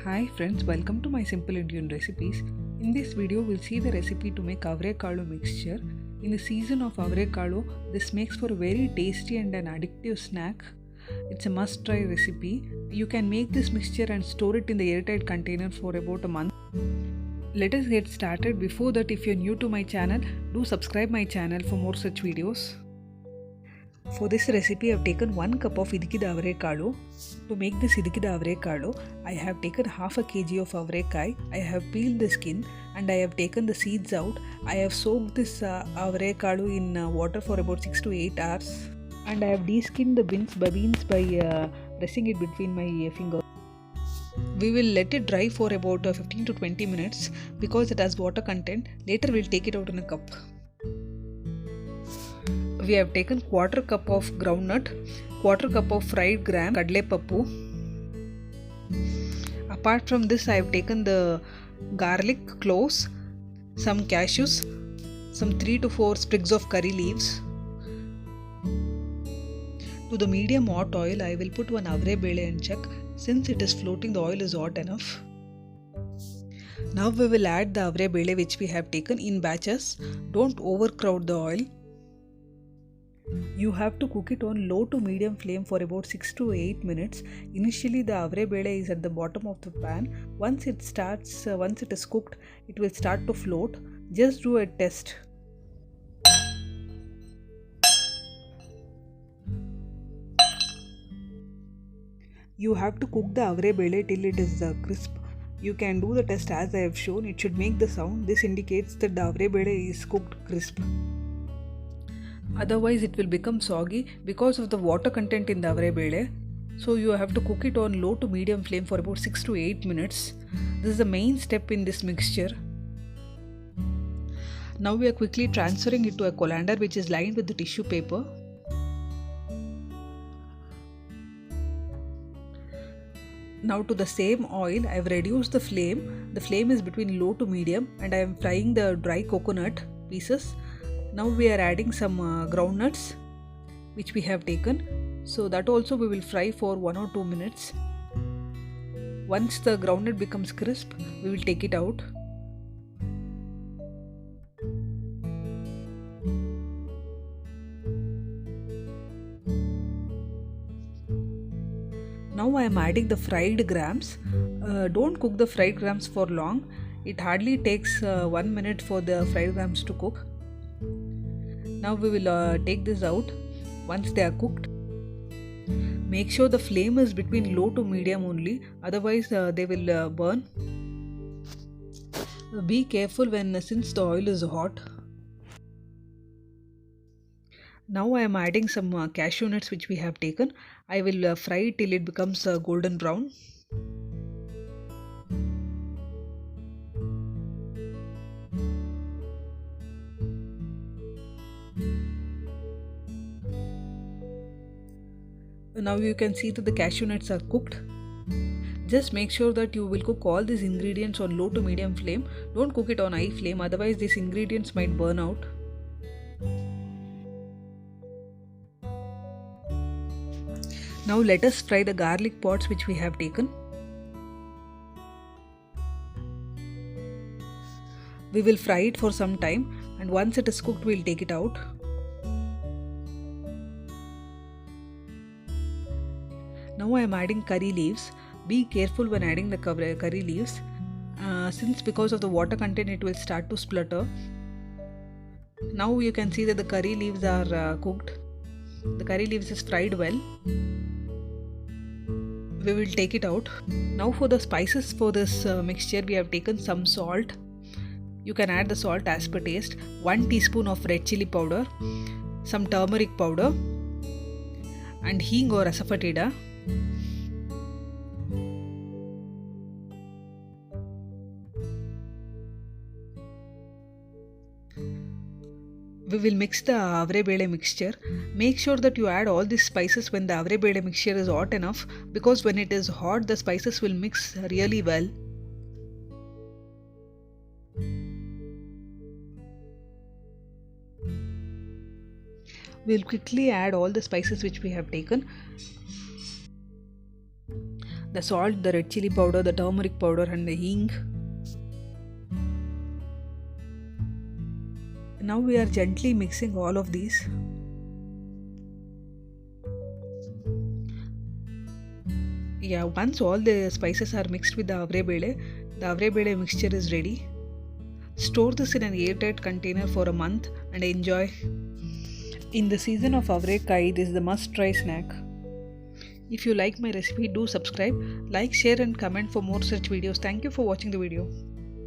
Hi friends, welcome to my Simple Indian Recipes. In this video, we'll see the recipe to make avrekado mixture. In the season of avrekado, this makes for a very tasty and an addictive snack. It's a must-try recipe. You can make this mixture and store it in the airtight container for about a month. Let us get started. Before that, if you're new to my channel, do subscribe my channel for more such videos. For this recipe, I have taken 1 cup of idikida avrekado. To make this idikida avrekado, I have taken half a kg of avrekai. I have peeled the skin and I have taken the seeds out. I have soaked this avrekado in water for about 6 to 8 hours. And I have de-skinned the beans by pressing it between my fingers. We will let it dry for about 15 to 20 minutes because it has water content. Later we'll take it out in a cup. We have taken quarter cup of groundnut, quarter cup of fried gram, kadlepappu. Apart from this, I have taken the garlic cloves, some cashews, some 3 to 4 sprigs of curry leaves. To the medium hot oil, I will put one avrebele and check. Since it is floating, the oil is hot enough. Now we will add the avrebele which we have taken in batches. Don't overcrowd the oil. You have to cook it on low to medium flame for about 6 to 8 minutes. Initially the avrebele is at the bottom of the pan. Once it is cooked, it will start to float. Just do a test. You have to cook the avrebele till it is crisp. You can do the test as I have shown. It should make the sound. This indicates that the avrebele is cooked crisp. Otherwise it will become soggy because of the water content in the avrebele. So you have to cook it on low to medium flame for about 6 to 8 minutes. This is the main step in this mixture. Now we are quickly transferring it to a colander which is lined with the tissue paper. Now to the same oil, I have reduced the flame. The flame is between low to medium and I am frying the dry coconut pieces. Now we are adding some groundnuts which we have taken. So that also we will fry for 1 or 2 minutes. Once the groundnut becomes crisp, we will take it out. Now I am adding the fried grams. Don't cook the fried grams for long. It hardly takes 1 minute for the fried grams to cook. Now we will take this out once they are cooked. Make sure the flame is between low to medium only, otherwise they will burn. Be careful since the oil is hot. Now I am adding some cashew nuts which we have taken. I will fry it till it becomes golden brown. Now you can see that the cashew nuts are cooked. Just make sure that you will cook all these ingredients on low to medium flame. Don't cook it on high flame, otherwise these ingredients might burn out. Now let us fry the garlic pods which we have taken. We will fry it for some time and once it is cooked, we will take it out. Now I am adding curry leaves. Be careful when adding the curry leaves. Since because of the water content it will start to splutter. Now you can see that the curry leaves are cooked. The curry leaves is fried well. We will take it out. Now for the spices for this mixture, we have taken some salt. You can add the salt as per taste. 1 teaspoon of red chili powder, some turmeric powder and hing or asafoetida. We will mix the avrebele mixture. Make sure that you add all these spices when the avrebele mixture is hot enough, because when it is hot the spices will mix really well. We will quickly add all the spices which we have taken. the salt, the red chili powder, the turmeric powder and the hing. Now we are gently mixing all of these. Yeah, once all the spices are mixed with the avre bele mixture is ready. Store this in an airtight container for a month and enjoy. In the season of avrekai, this is the must-try snack. If you like my recipe, do subscribe, like, share and comment for more such videos. Thank you for watching the video.